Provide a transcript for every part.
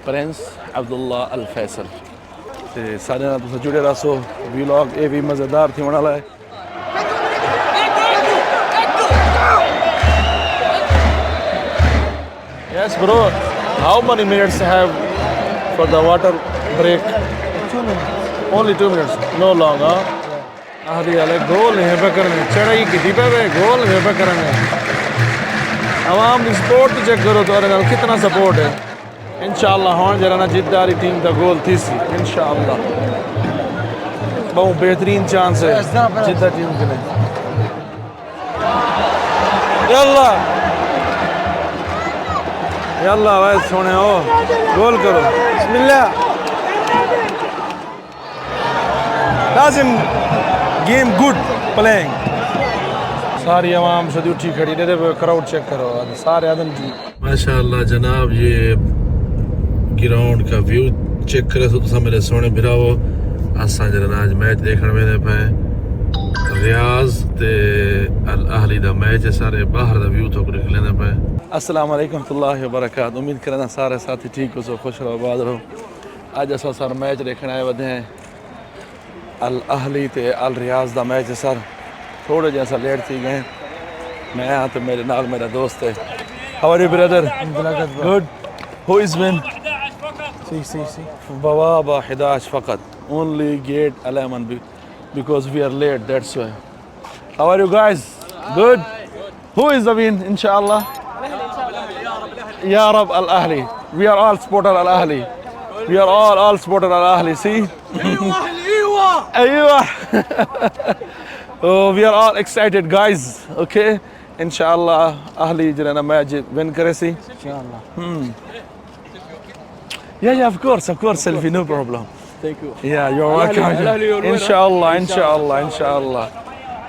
Prince Abdullah Al Faisal ते सारे नाल तुस जुड़े रहो। व्लॉग ये भी मज़ेदार थी होने वाला है। Yes bro, how many minutes have for the water break? 2 minutes. Only 2 minutes, no long, huh? ahli ale goal नहीं पे करने चढ़ाई की पे गोल नहीं पे करने आवाम की सपोर्ट चेक करो तो कितना सपोर्ट है। इंशाअल्लाह होने जरा ना जिद्दारी टीम का गोल थी सी इंशाअल्लाह बहुत बेहतरीन चांस है जिद्दा टीम के लिए। यल्ला यल्ला भाई सोने हो गोल करो बिस्मिल्लाह। लाजिम गेम गुड प्लेइंग। सारी आवाम सदी उठी खड़ी दे क्राउड चेक करो सारे आदम जी माशाअल्लाह जनाब। ये ग्राउंड का व्यू चेक करे तो तुसा मेरे सोने भिरावो असा जरा आज मैच देखने वेंदे पे रियाज ते अल अहली दा मैच है। सारे बाहर दा व्यू तो देख लेंदे पे। अस्सलाम वालेकुम रहमतुल्लाहि व बरकातहू। उम्मीद करना सारे साथी ठीक हो सो खुश रहो आबाद रहो। आज असा सर मैच देखने आए वधे हैं अल अहली ते अल रियाज दा मैच है सर। थोड़े जैसा लेट थी गए मैं यहाँ तो मेरे नाल मेरा दोस्त है। How are you brother? Good. Who is win? See. बवाबा 11 फकत only gate 11 because we are late, that's why. How are you guys? Good. Who is the win inshallah? Ya Rab Al Ahli. We are all supporter Al Ahli. We are all supporter Al Ahli. See? Aywa. Oh, we are all excited guys. Okay. Inshallah Ahli jana match win kare si. Inshallah. Yeah, of course, selfie, no problem. Thank you. Yeah, you're welcome. Inshallah.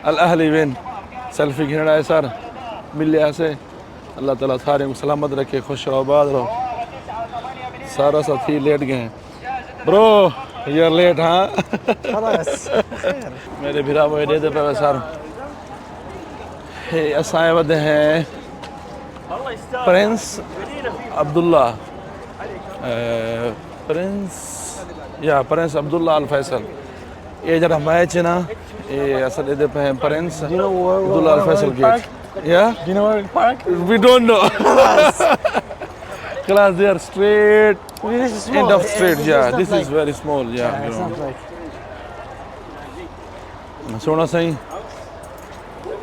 Al Ahli win. Selfie खिंचना है sir मिले ऐसे। अल्लाह ताला सारे को सलामत रखे खुश रहो आबाद रहो। सारा साथी लेट गए हैं। ब्रो you're late हाँ? خلاص मेरे भिरा वो दे दे पे सर। हे असाए वधे हैं Prince Abdullah Prince Abdullah Al Faisal. ये जरा मैच है ना ये असल दे पे हैं Prince Abdullah Al Faisal gate. Yeah? Do you know where the park? We don't know. Class they are straight This is small. end of straight. Yeah, It's this not is very small. Yeah, It's not like सोना सही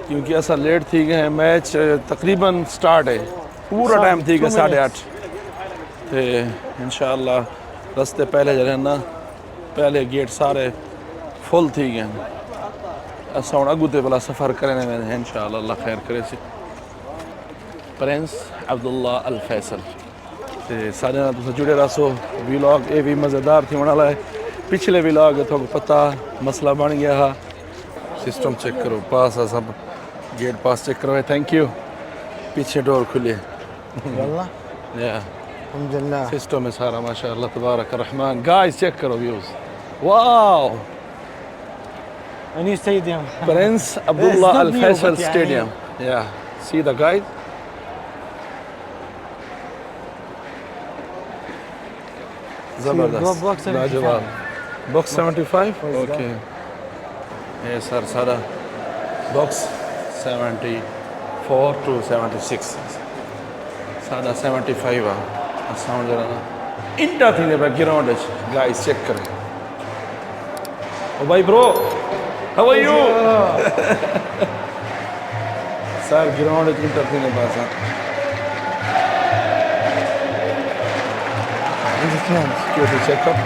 क्योंकि ऐसा late थी गए हैं match तकरीबन start है पूरा टाइम थी गया 8:30 ते इंशाअल्लाह रस्ते पहले जरे ना पहले गेट सारे फुल थी गए असा हुण अगू ते भला सफ़र करने में इंशाअल्लाह अल्लाह खैर करे सी। प्रिंस अब्दुल्ला अल फैसल ते सारे नाल तुस जुड़े रहो। व्लॉग ये भी मज़ेदार थी होने वाला है। पिछले व्लॉग तो पता मसला बन गया हा। सिस्टम चेक करो पास है सब गेट पास चेक करो। Thank you. पीछे डोर खुली है। Yalla. या Alhamdulillah. सिस्टम है सारा माशाअल्लाह तबारक रहमान। गाइस चेक करो views. Wow A new stadium. Prince Abdullah It's not Al new, Faisal but yeah, stadium. या सी द गाइड जबरदस्त box 75. लाजवाब। बॉक्स 75 ओके ये सर सारा बॉक्स 74 to 76 सादा 75 आ साउंड जरा ना इंटा थी ने बैकग्राउंड है गाइस चेक करें। ओ भाई bro how are you? Sir ground इंटा थी ने पास सिक्योरिटी चेकअप।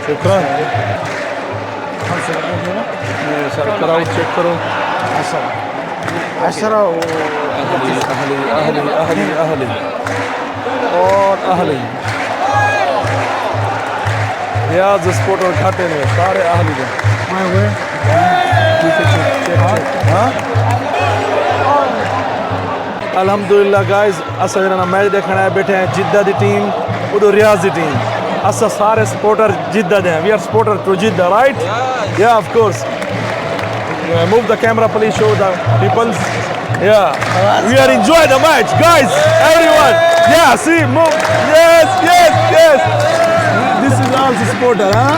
शुक्रा सर क्राउड चेक करो। 10 अहली और अहली रियाज स्पोर्टर खाते में सारे अहली हैं। अल्हम्दुलिल्लाह गाइस असा जरा मैच देखने आए बैठे हैं जिद्दा दी टीम उधर रियाज दी टीम। असा सारे सपोर्टर जिद्दा दे हैं। वी आर सपोर्टर टू जिद्दा राइट? या of course. Move the camera please, show the people. Yeah, we are enjoying the match guys, everyone. Yeah, see, move. Yes, yes, yes. This is also supporter, huh?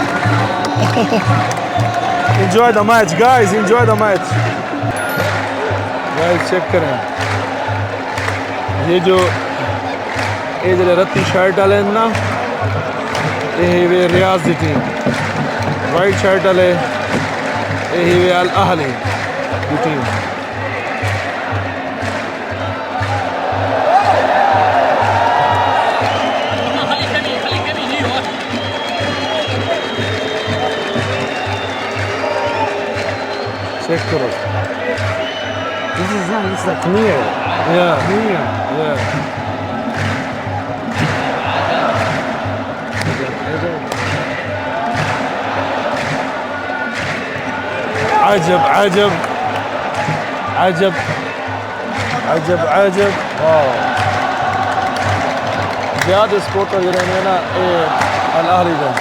Enjoy the match, guys. Enjoy the match. Guys, check करें. ये जो रत्ती shirt वाले हैं ना, ये वे रियाज दी team. White shirt वाले ये वे अल अहली दी टीम. Check करो. This is nice. It's like near. Yeah, Near. yeah. عجب عجب عجب عجب عجب واو زيادة سبورتر جرينا هنا إيه الأهلي ده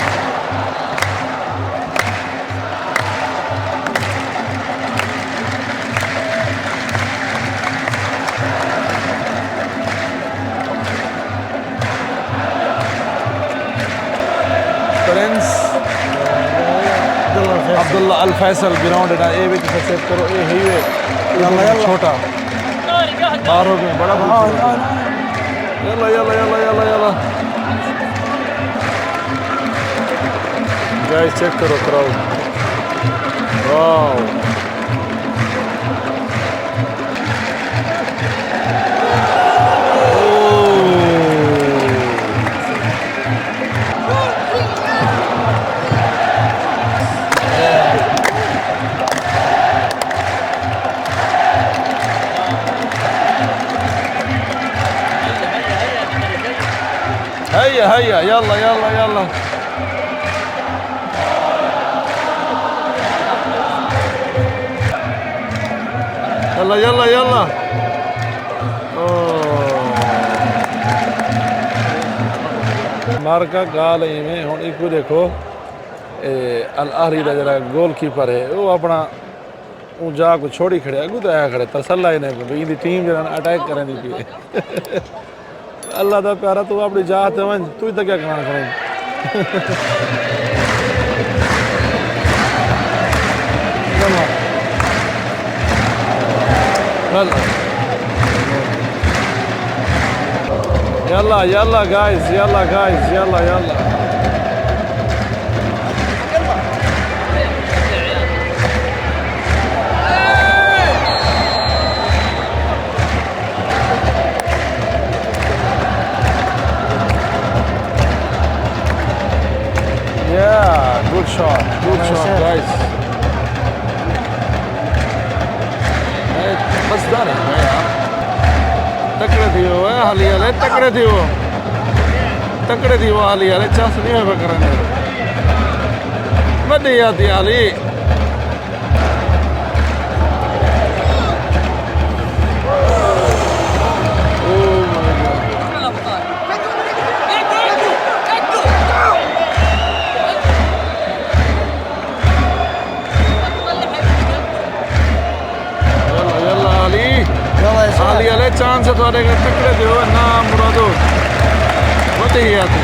برنس عبد الله الفيصل ground है ये भी चेक करो ये है ये يلا يلا. छोटा बाहर में बड़ा يلا يلا يلا يلا يلا गाइस चेक करो क्राउड वाओ هيا هيا يلا يلا يلا يلا يلا يلا मार्का गाल में हुन एक देखो अल अहली का जरा गोल कीपर है वो अपना जा को छोड़ी खड़े अगू तो आया खड़े तसल्ला ही नहीं को इंदी टीम जरा अटैक करें दी पी अल्लाह दा प्यारा तू अपनी जात है तू ही तो क्या करना खड़े يلا يلا جايز يلا جايز يلا يلا Yeah, good shot guys. बस दाने यार तकड़े थी वो हाली वाले तकड़े थी वो हाली वाले चांस नहीं है करने बड़ी आती हाली हाली वाले चांस है थोड़े तकड़े थे ना मुरादो बड़ी आती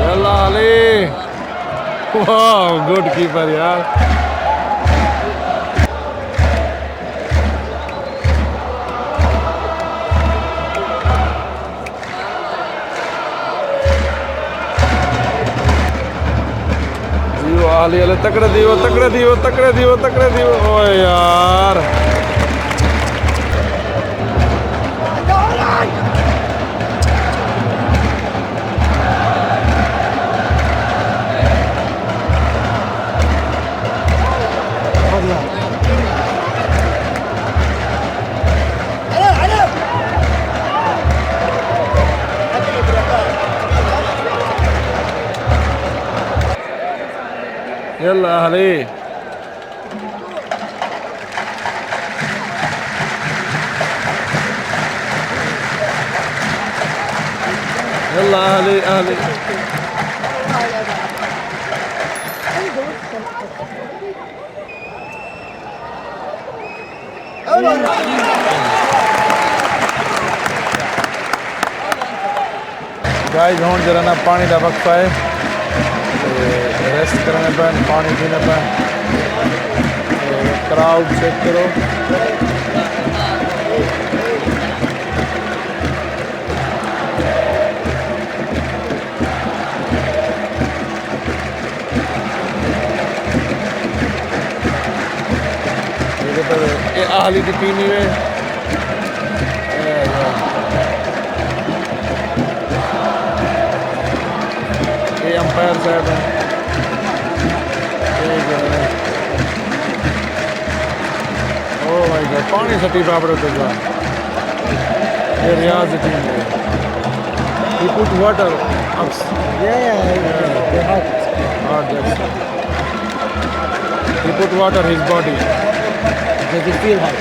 यल्ला अली वाह गुड कीपर यार जीव अली वाले तकड़े दियो ओ यार يلا اهلي يلا اهلي गाइस हुण जरा ना पानी का वक्फा है, रेस्ट करने पे, पानी पीने पे। क्राउड चेक करो। ये आहली की पीनी है। ये अंपायर साहब है। ओह माय गॉड, पानी सटी पापड़ तो जा। ये रियाज की टीम है। He put water up. Yeah, they hot. Hard, yes. He put water his body. They feel hot.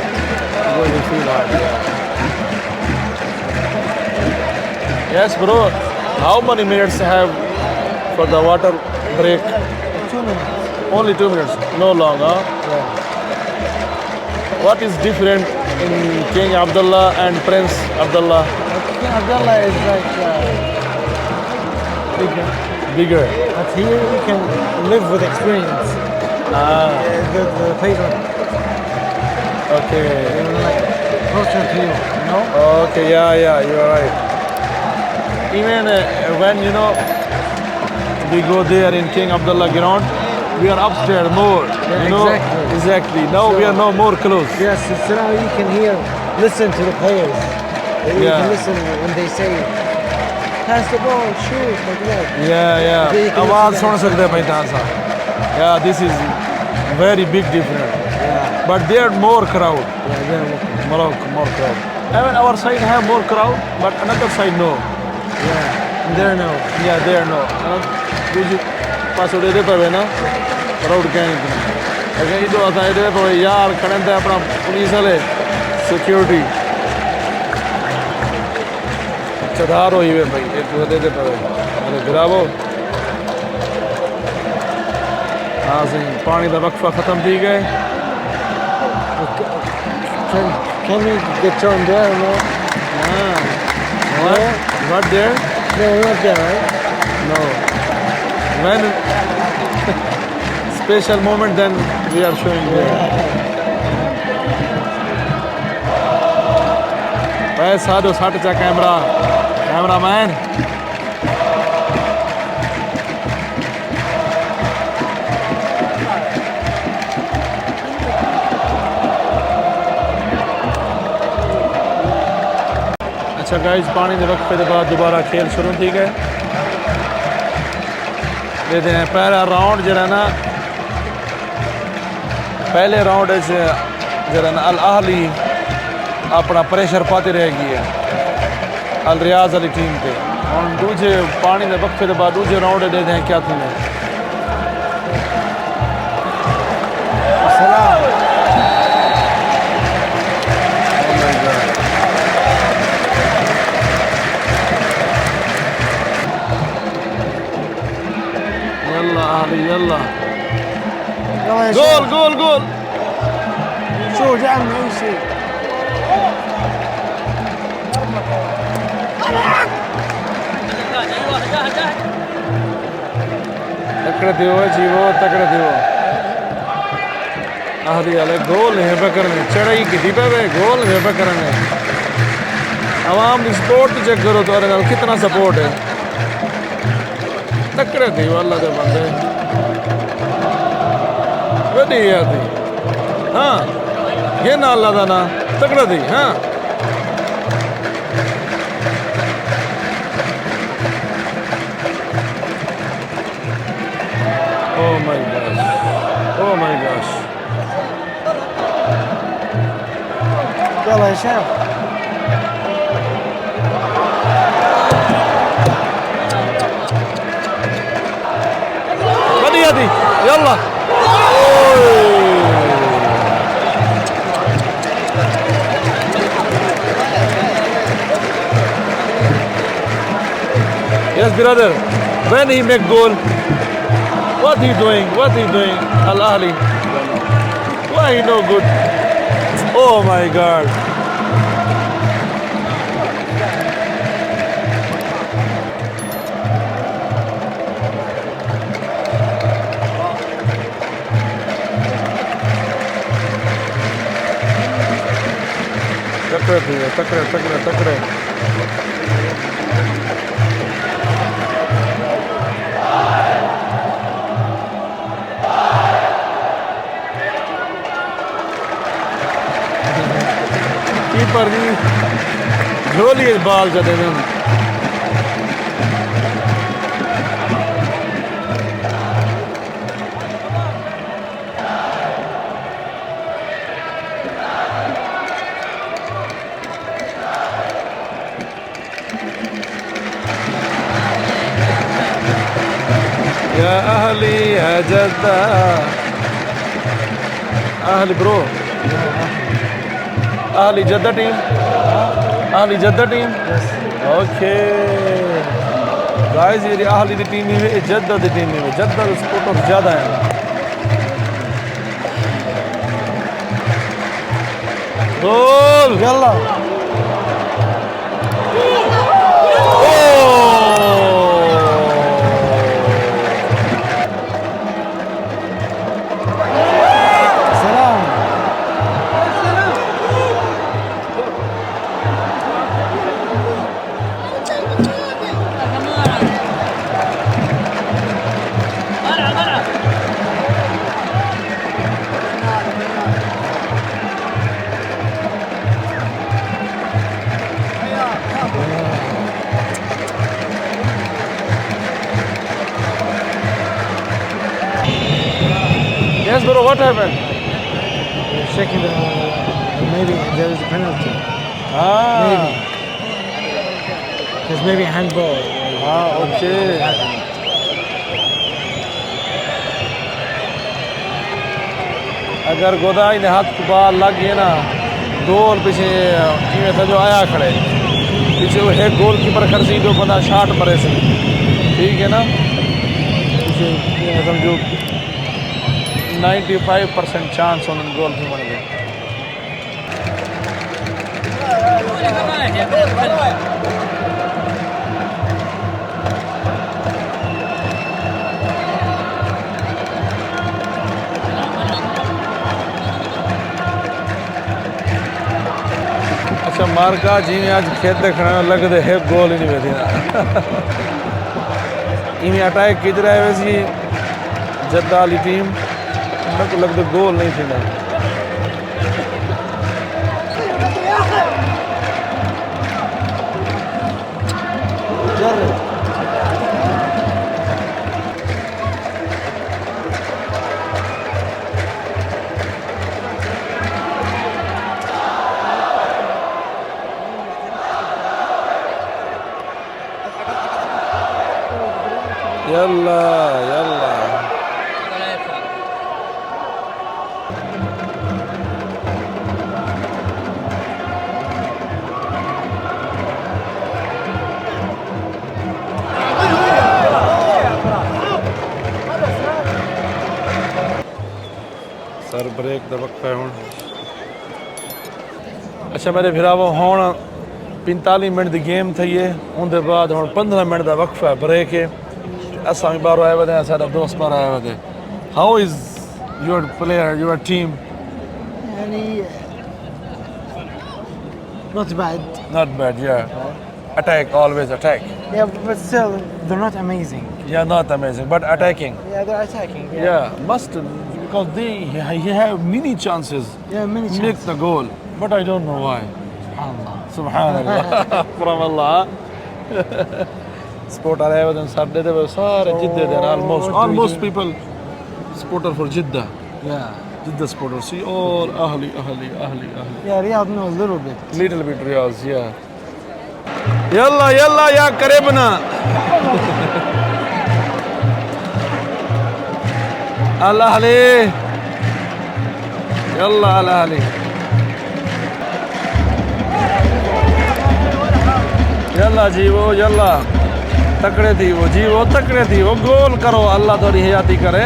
Because he feel hard, yeah. Yes, bro. How many minutes have for the water break? 2 minutes. Only 2 minutes. No long, huh? Yeah. What is different in King Abdullah and Prince Abdullah? King Abdullah is like bigger. Bigger. But here you can live with experience. The flavor, Okay. like closer to you, you know? Okay, yeah, you are right. Even when, we go there in King Abdullah ground, we are upstairs more, exactly. Exactly. Now we are no more close. Yes, so now you can listen to the players. You Yeah. can listen when they say, pass the ball, shoot, like that. Yeah. Okay, you can आवाज listen soon to सकते हैं भाई तासा. Yeah, this is very big difference. Yeah, But there more crowd. they're Morocco, more crowd. Even our side have more crowd, but another side no. yeah, they're no. Yeah, there no. दूसरी पासों दे पे ना crowd क्या नहीं करना. अगर इधर आता है इधर पे यार खड़े थे अपना पुलिस वाले security. चढ़ार हो ही वे भाई एक दे पे. अरे गिरावो. हाँ सही. पानी का वक्फा खत्म थी गए. Can we get turned there, no? What there? No, we're not there, right? No. When special moment, then we are showing there. Hey, Sadhu, start the cameraman. अच्छा गाइस, पानी के वक्फे के बाद दोबारा खेल शुरू थी गए. देते हैं पहला राउंड जरा ना, पहले राउंड जरा ना अल आहली अपना प्रेशर पाते रहेगी है अल रियाज वाली टीम पे. और दूजे पानी के वक्फे के बाद दूजे राउंड देते हैं क्या थी. Salam. يلا اهلي يلا. يلا يا جول شباب. جول جول. شو جعلنا اي شيء. तकड़े थे वो जीवो, तकड़े थे वो. आहली वाले गोल है पे करने, चढ़ाई की थी पे गोल है पे करने. आवाम की सपोर्ट चेक करो तो अरे कितना सपोर्ट है. तकड़े थी वो अल्लाह के बंदे. बढ़िया थी. हाँ ये ना अल्लाह का ना तकड़ा थी. हाँ Oh my gosh. Oh my gosh. يلا يا شباب. बढ़िया थी. يلا. Yes, brother. When he make goal, what he doing? What he doing? Al Ahli. Why he no good? Oh my God. تکڑے keeper जी झोली बाल चले يا أهلي يا جدة أهلي برو أهلي جدة تيم أهلي جدة تيم اوكي गाइस ये अहली दी टीम में जद्दा दी team में Jeddah supporter ज्यादा है गोल يلا سلام Yes bro, what happened? checking maybe there is a penalty maybe because maybe handball okay अगर गोदाई ने हाथ को बाल लग गए ना गोल पीछे जो आया खड़े पीछे वो है गोल कीपर खर्ची जो बंदा शाट परे से ठीक है ना पीछे समझो 95% चांस उन्होंने गोल की बन गए अच्छा मार्का जी ने आज खेत देखना लगते है गोल ही नहीं बेधी इन्हें अटैक किधर है वैसी जद्दा वाली टीम मेरे को लगता गोल नहीं थी ना يلا يلا सर ब्रेक दा वक्फा है हुण अच्छा मेरे भिरावो हुण 45 मिनट दी गेम थी है उनके बाद हुण 15 मिनट दा वक्फा ब्रेक है असां भी बाहर आए वे साडा दोस्त बाहर आए वे how is your player your team يعني not bad not bad yeah attack always attack yeah but still they're not amazing yeah not amazing but attacking yeah they're attacking yeah must because they have many chances yeah many make chances the goal but I don't know why Allah subhanallah from Allah sport are evidence sadde de sare jidde de almost people supporter for Jeddah yeah Jeddah supporter see all ahli yeah Riyadh know a little bit Riyadh yeah yalla yalla ya karibna al ahli yalla al ahli yalla जी वो yalla तकड़े थी वो जी वो तकड़े थी वो गोल करो अल्लाह थोड़ी हयाती करे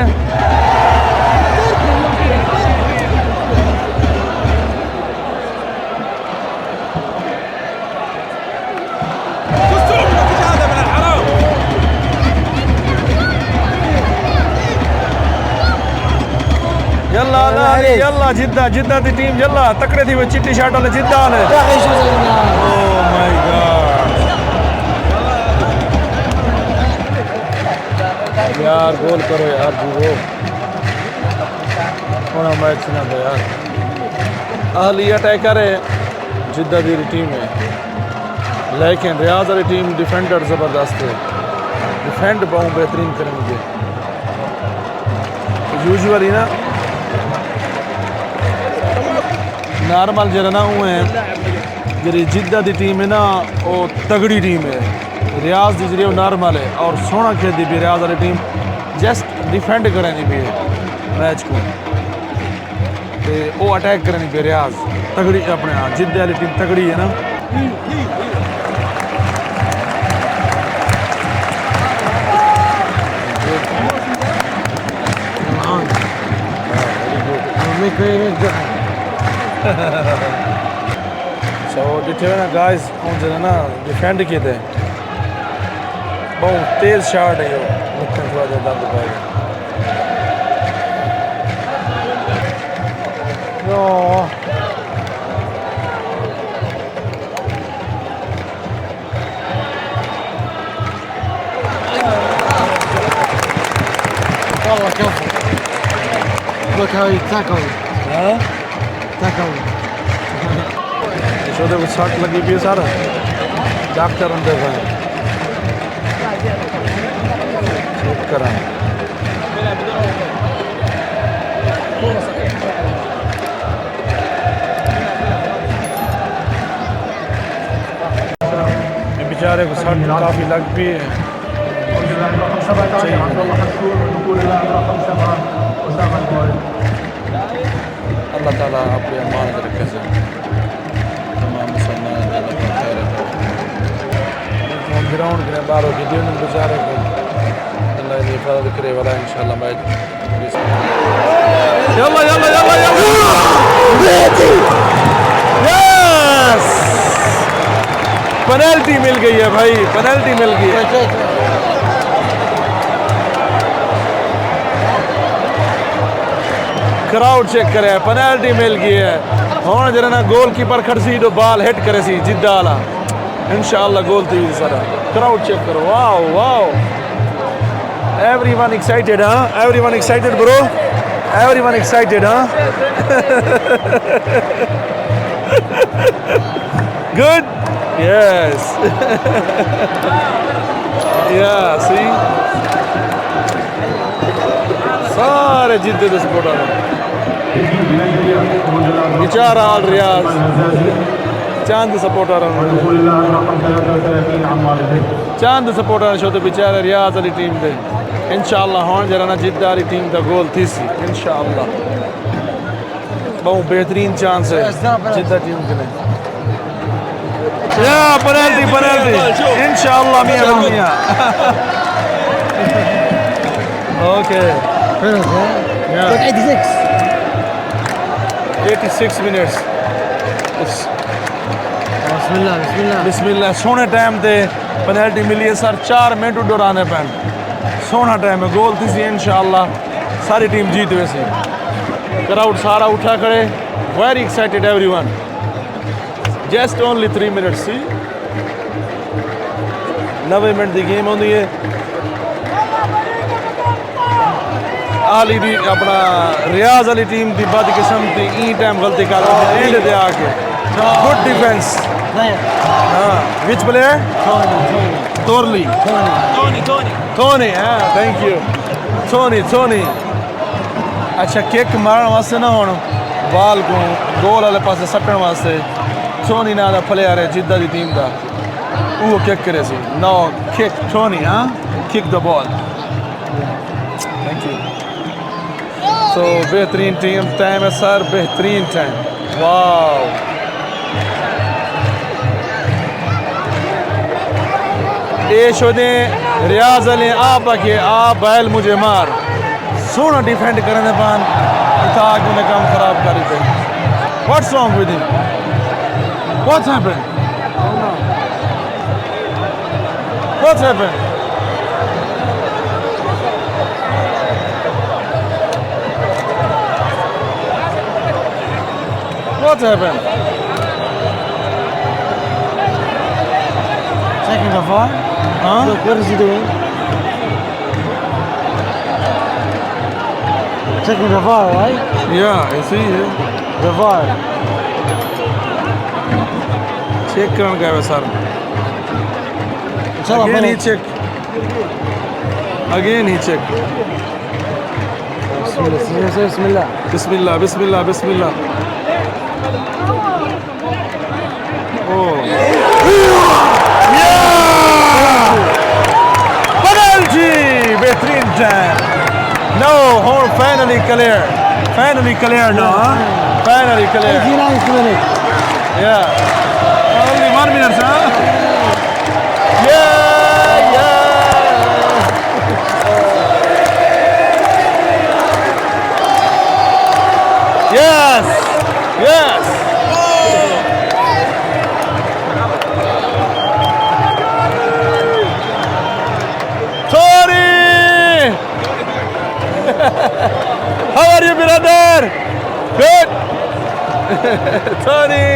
علي يلا جدة جدة دي تيم يلا تكره थी वो चिट्टी शर्ट वाले जिद्दा वाले يا اخي شو صرنا ओह माय गॉड यार गोल करो यार जीवो होना मैच ना दो यार अहली अटैकर है जिद्दा दी टीम है लेकिन रियाज वाली टीम डिफेंडर ज़बरदस्त है डिफेंड बहुत बेहतरीन करेंगे यूजुअली ना नॉर्मल जरा ना हुए हैं जी जिद्दा दी टीम है ना वो तगड़ी टीम है रियाज दी जरिए नॉर्मल है और सोना खेलती भी रियाज वाली टीम जस्ट डिफेंड करनी भी है मैच को ते वो अटैक करनी भी रियाज तगड़ी अपने जिद्दा वाली टीम तगड़ी है ना So डिठे ना गाइस कौन से ना डिफेंड किए थे बहुत तेज शॉट है ये लगता है थोड़ा ज़्यादा दबाएगा no والله كفو look how he tackled हाँ tackled शोधे को शॉट लगी भी है सारा डॉक्टर अंदर भाई चेक करा ये बेचारे को शॉट काफ़ी लग भी है अल्लाह ताला आपके अमान रखे से तमाम मुसलमान ग्राउंड के बाहर होगी दिन बेचारे को अल्लाह ने हिफाजत करे वाला इंशाल्लाह मैच यल्ला यल्ला यल्ला यल्ला यस पेनल्टी मिल गई है भाई पेनल्टी मिल गई है क्राउड चेक करे पेनल्टी मिल गई है हुन जरा ना गोलकीपर खड़सी तो बॉल हिट करे सी जिद्दा वाला इंशाल्लाह गोल थी सारा क्राउड चेक करो वाओ वाओ एवरीवन एक्साइटेड हां everyone excited bro everyone excited हां गुड यस या सी सारे जिद्दे दे सपोर्टर बेचारा आल रियाज चांद सपोर्टर चांद सपोर्टर शो तो बेचारे रियाज वाली टीम दे इंशाल्लाह हुन जरा ना जिद्दा वाली टीम दा गोल थी सी इंशाल्लाह बहुत बेहतरीन चांस है जिद्दा टीम के लिए या पेनल्टी पेनल्टी इंशाल्लाह 100% ओके like 86 minutes बिस्मिल्लाह बिस्मिल्लाह बिस्मिल्लाह सोने टाइम ते पेनल्टी मिली है सर 4 मिनट उड़ाने पैन सोना टाइम है गोल थी सी इंशाल्लाह सारी टीम जीत वैसी क्राउड सारा उठा खड़े very excited everyone just only 3 minutes सी 90 मिनट की गेम होती है आली भी अपना रियाज वाली टीम की बद किस्म की ई टाइम गलती कर एंड दे आके गुड डिफेंस हाँ विच प्लेयर तोरली टोनी हाँ थैंक यू टोनी टोनी अच्छा किक मारन वास्ते ना होना बॉल को गोल वाले पासे सट्टन वास्ते टोनी ना दा प्लेयर है जिद्दा दी टीम का वो किक करे सी नो किक टोनी हाँ kick the ball thank you तो बेहतरीन टीम टाइम है सर बेहतरीन टाइम वाओ ये शोदे रियाज अली आप के आप बैल मुझे मार सोना डिफेंड करने पान इताक ने काम खराब करी थे what's wrong with him what's happened what's happened What happened? Checking the VAR. Huh? Look, what is he doing? Checking the VAR, right? Yeah, you see? The VAR. Check करण गया है sir. Inshallah, Again he penalty. check. Again he check. Bismillah. Bismillah, Bismillah, Bismillah. Oh. Yeah! Penalty! बेहतरीन time. No, horn finally clear. Finally clear now, huh? Finally clear. 89th minute. Yeah. Only 1 minute, huh? Yeah, yeah. Yes, yes. Tony! How are you, brother? Good. Tony!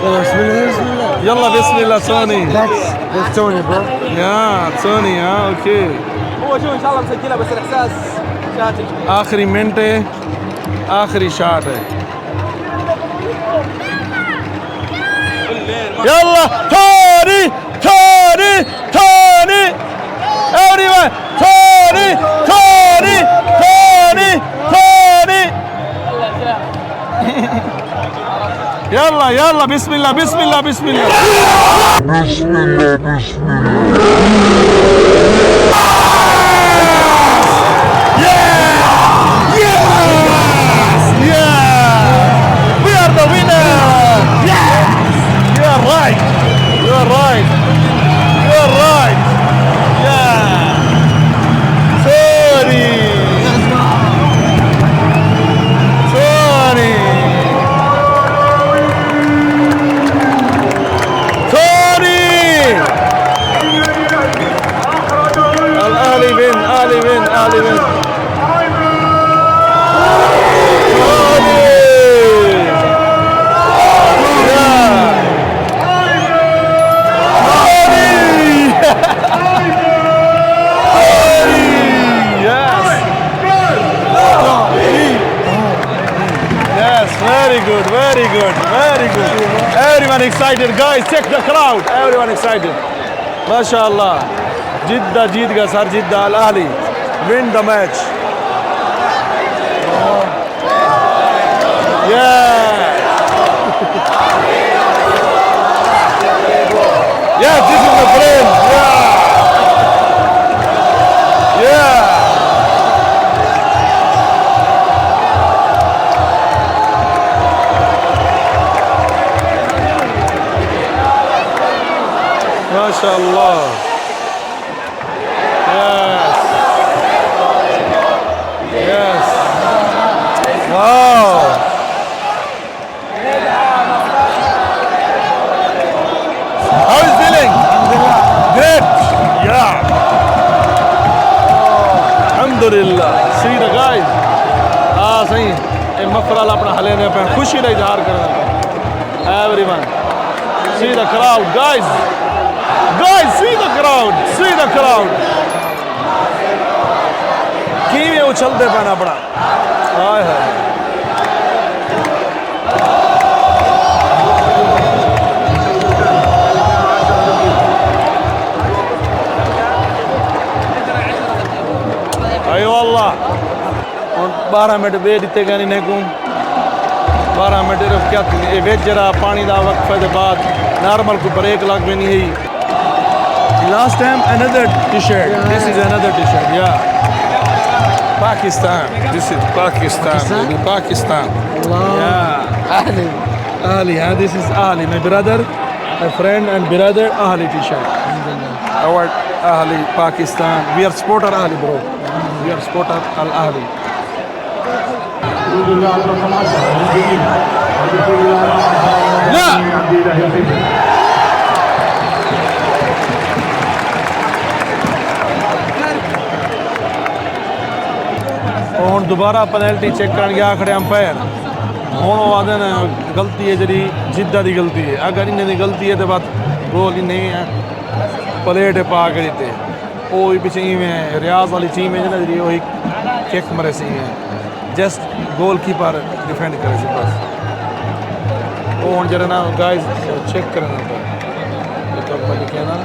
Bismillah. Yalla, bismillah, Tony. That's Tony, bro. Yeah, Tony, yeah, okay. هو شو ان شاء الله مسجلها بس الاحساس شاتي. आखिरी minute है, आखिरी shot है. Yalla, Tony, Tony, Tony. Everyone, Tony, Tony, Tony, Tony. Yalla, yalla, bismillah, bismillah, bismillah. Yes! Yeah! We are the winner! Yes! You are right! You are right! You are right! Yeah! Sorry! Sorry! Sorry! Al-Ahli win! Ahli win! Ahli win! Very good, very good, very good. Everyone excited, guys. Check the crowd. Everyone excited. MashaAllah. Jidda jeet gaya, sir. Jidda Al Ahli win the match. Yeah. Yeah, this is the frame. Yeah. Yeah. MashaAllah. Yes. Yes. Wow. How is feeling? Great. Yeah. Alhamdulillah. See the guys. सही ये muffler अपना हले ने पे खुशी का इजहार करना. Everyone. See the crowd, guys. Guys, see the crowd. See the crowd. किਵੇਂ उछलते पैना बड़ा. हाय हाय. अयो अल्लाह. और 12 मिनट वे दिते गए ने को 12 मिनट क्या ये वेच जरा पानी दा वक्फे दे बाद नॉर्मल को ब्रेक लग भी नहीं है. Last time another t-shirt. This is another t-shirt. Yeah. Pakistan. This is Pakistan. Pakistan. Yeah. Ahli. Ahli. Yeah. This is Ahli. My brother, my friend and brother Ahli t-shirt. Our Ahli Pakistan. We are supporter Ahli, bro. We are supporter Al Ahli. Yeah. ਹੁਣ ਦੁਬਾਰਾ penalty check ਕਰਨ ਗਿਆ ਖੜੇ umpire. ਹੁਣ ਉਹ ਆਦੇ ਨੇ ਗਲਤੀ ਹੈ ਜਿਹੜੀ ਜਿੱਦਾਂ ਦੀ ਗਲਤੀ ਹੈ ਅਗਰ ਇਹਨਾਂ ਦੀ ਗਲਤੀ ਹੈ ਤੇ ਬਾਤ ਗੋਲ ਹੀ नहीं है प्लेट पा के दिते वो भी पिछे में रियाज वाली टीम है जी वही किक मरे सी है जस्ट गोलकीपर डिफेंड करे सी बस वो हुन जरा ना गाइस चेक करना तो तो मैं लिखया ना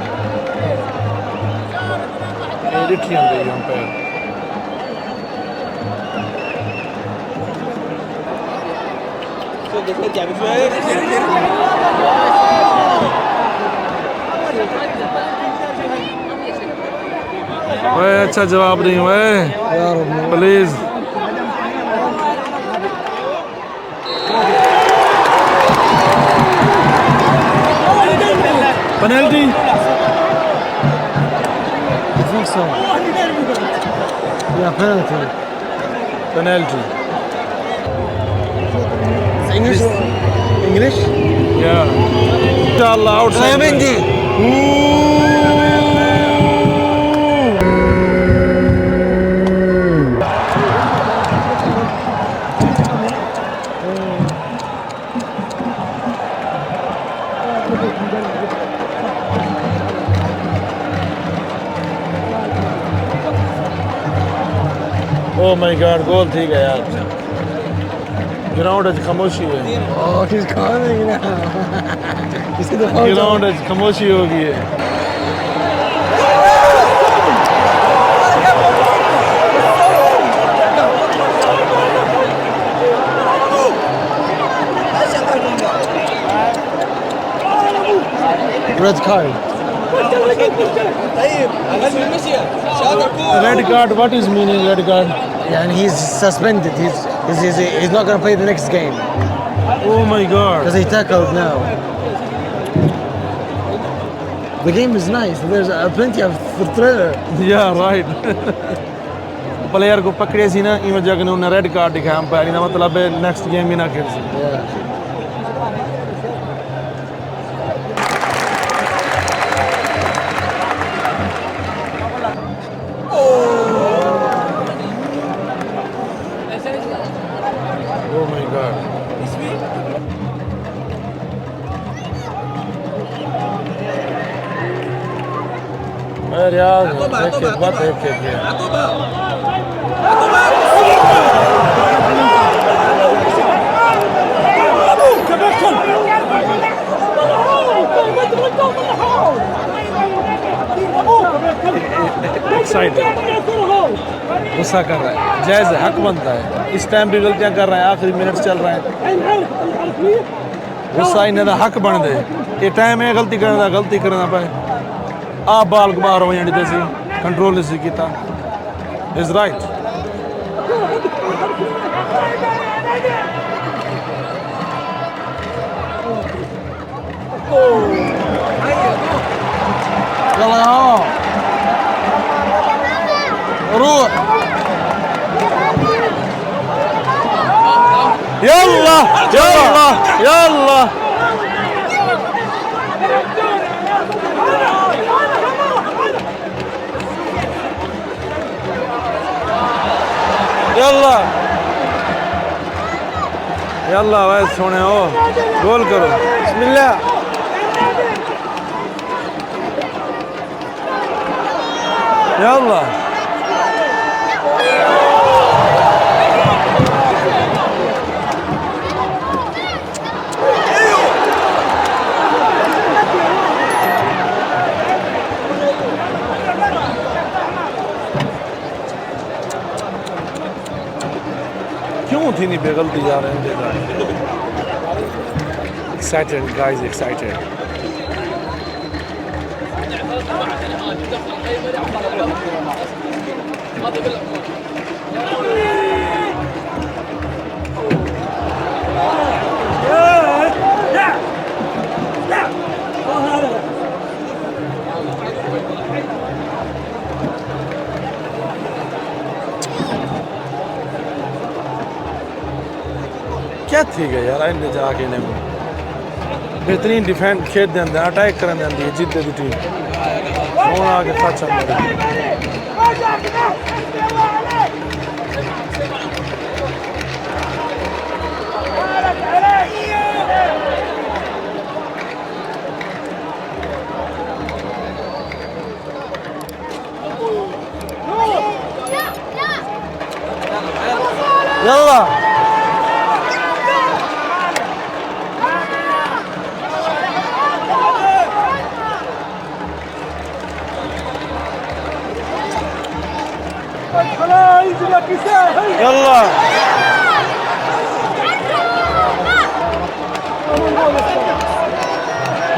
एडिट ही आंदे हम पे So देखते क्या भी ओए अच्छा जवाब नहीं हुए please penalty I think so. Yeah, penalty. Penalty English? English? या इंशाल्लाह outside Mendy. Oh my god goal ठीक है यार ग्राउंड आज खामोशी है Oh, he's coming now. You see the photo? Ground आज खामोशी हो गई है Red card. طيب اقل من المشي شاطر كوره red card what is meaning red card And he's suspended. He's not going to play the next game O my God because he tackled now. The game is nice. There's plenty of thriller. या right player को पकड़े सी ना इवें जगह ने उन्हें red card दिखाया umpire का मतलब है नेक्स्ट गेम ही ना खेल सी Yeah. ओ माय गॉड अरे यार एक बात है क्या गुस्सा कर रहा है जायज़ है हक बनता है इस टाइम भी गलतियां कर रहा है आखिरी मिनट चल रहा है गुस्सा इन्हें दा हक बन दे ये टाइम है गलती करना पाए आप बाल को बाहर हो जाने सी कंट्रोल नहीं किया इज राइट يلا يا روح يلا يلا يلا يلا يلا बस सोने हो गोल करो बिस्मिल्लाह يلا क्यों थी नहीं बेगलती जा रहे हैं एक्साइटेड गाइस एक्साइटेड क्या थी गया यार इन्हें जाके ने बेहतरीन डिफेंड खेल देंगे अटैक करने देंगे है जिद्द दी टीम फोन आके खर्चा मारे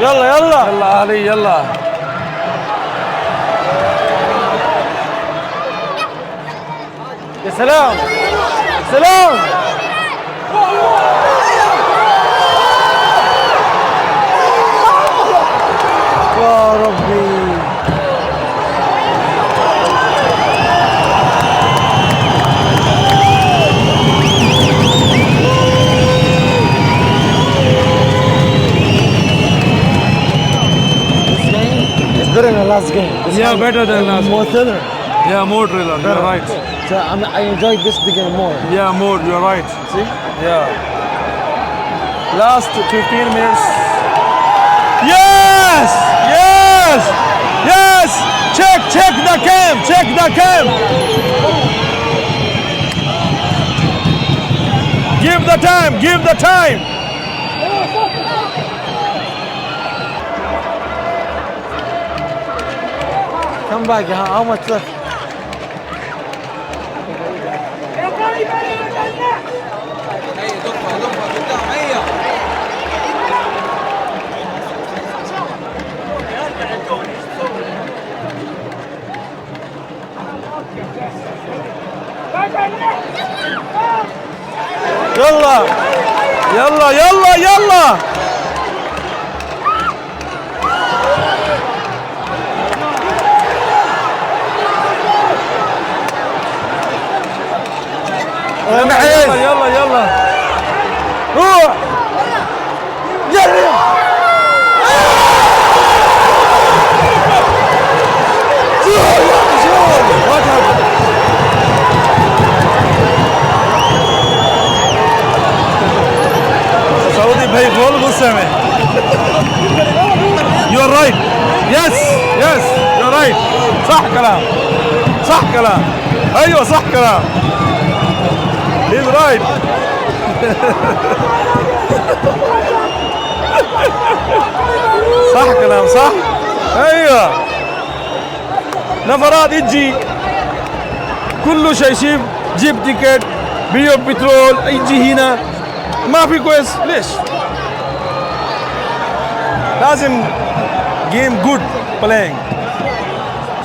يلا يلا يلا علي يلا. يا سلام سلام. يا ربي. Better than the last game. This Yeah, one better than last. more thinner. Yeah, more thriller. You're right. So I enjoyed this game more. Yeah, more. You're right. See? Yeah. Last 15 minutes. Yes! Yes! Yes! Check the cam! Check the cam! Give the time! Give the time! Come back. How much left? يلا يلا يلا يلا. يلا يلا يلا روح جرب. Saudi भाई गोल गुस्से में. You're right. Yes yes you're right. صح كلام صح كلام. ايوه صح كلام. He's right. صح كلام صح. ايوه نفرات يجي كله شيء شيب. جيب تيكت بيو بترول يجي هنا ما في كويس. ليش؟ لازم game good playing.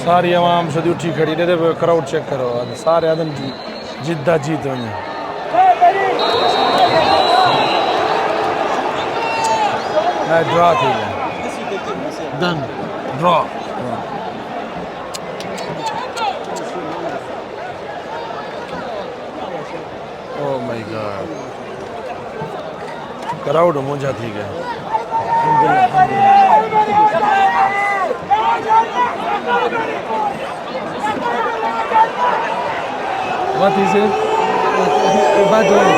सारी आवाम सदी उठी खड़ी दे crowd check करो. सारे आदम जी जिद्दा जीत वञे. ड्रॉ थी गया. Done. Draw. Oh my god. Crowd मुंझा थी गया. What is it? Bad one.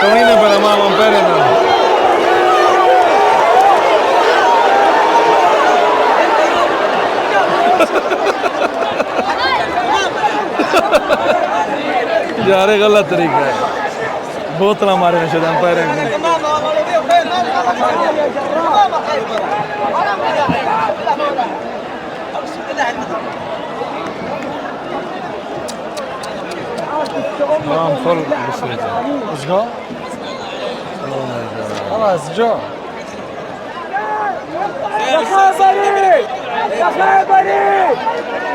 Camina para mamá, espérenme. यार गलत तरीका है. बोतल मारे नशे umpire full. Let's go. خلاص جو. يا خبري يا خبري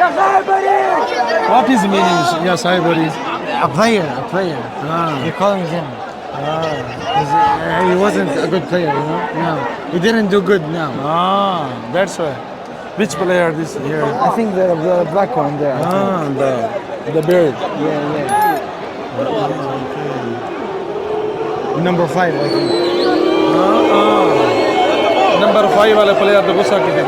يا خبري. What is meaning? Yes, I believe. A player. You're calling him. He wasn't a good player, you know? No. He didn't do good now. That's why. Which player this here? I think the black one there. I think. The bird. Yeah. Number 5, I think. Number 5 वाले player तो गुस्सा की थे.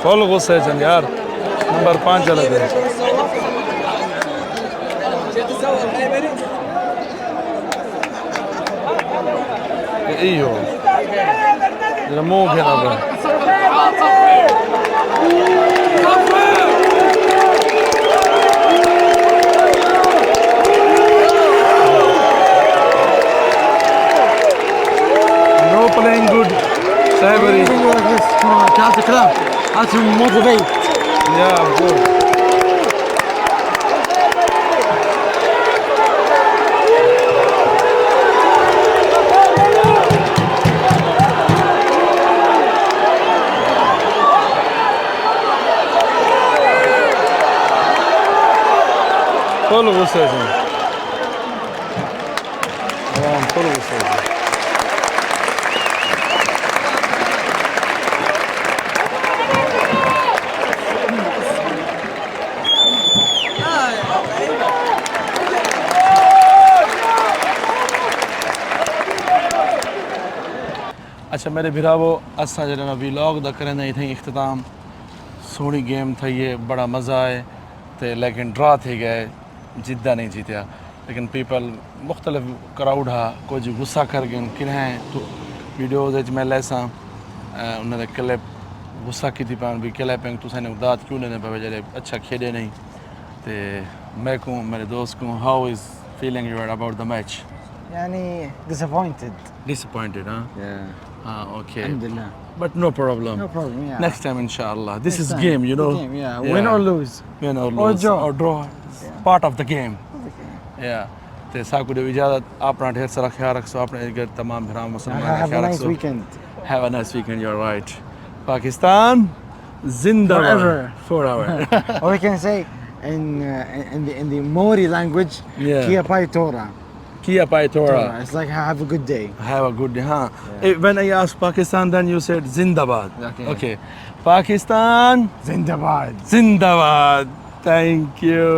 Full गुस्से चल यार. Number 5 चले गए. ايوه مو كذا. No playing good. Savory. Like this. Come on, تعال تكلم. How to motivate. Yeah, of course. Full of session. I'm full of session. अच्छा मेरे भिरावो असा जरा व्लॉग दा करें इतनी इख्तिताम सोहनी गेम थी ये बड़ा मज़ा आए तो लेकिन ड्रा थी गए जिद्दा नहीं जीतिया लेकिन पीपल मुख्तलिफ क्राउड हा कुछ गुस्सा कर गए किन्हें तो वीडियोज मैं लैसा उन्होंने क्लिप गुस्सा की थी पान भी क्लिपिंग तुसें उदात क्यों नहीं पे जरे अच्छा खेले नहीं तो मैं कहूँ मेरे दोस्त को how is feeling you about the match يعني disappointed. disappointed huh Yeah. okay Alhamdulillah. but no problem. No problem. Yeah. Next time, inshallah. This Next is time. game, you know. Game, yeah. Win or lose. Win or Or lose. draw. Or draw. It's part of the game. Yeah. ते साकु दे इजाजत अपना ढेर सारा ख्याल रखो अपने घर तमाम भरा मुसलमान का Have a ख्याल nice रखो. weekend. Have a nice weekend. You're right. Pakistan, Zindabad. Forever. Or we can say in the Mori language, Yeah. Kia Pai Tora. Kia Pai Tora. It's like have a good day. Have a good day, huh? When I asked Pakistan, then you said Zindabad. Okay. Pakistan, Zindabad. Zindabad. Thank you.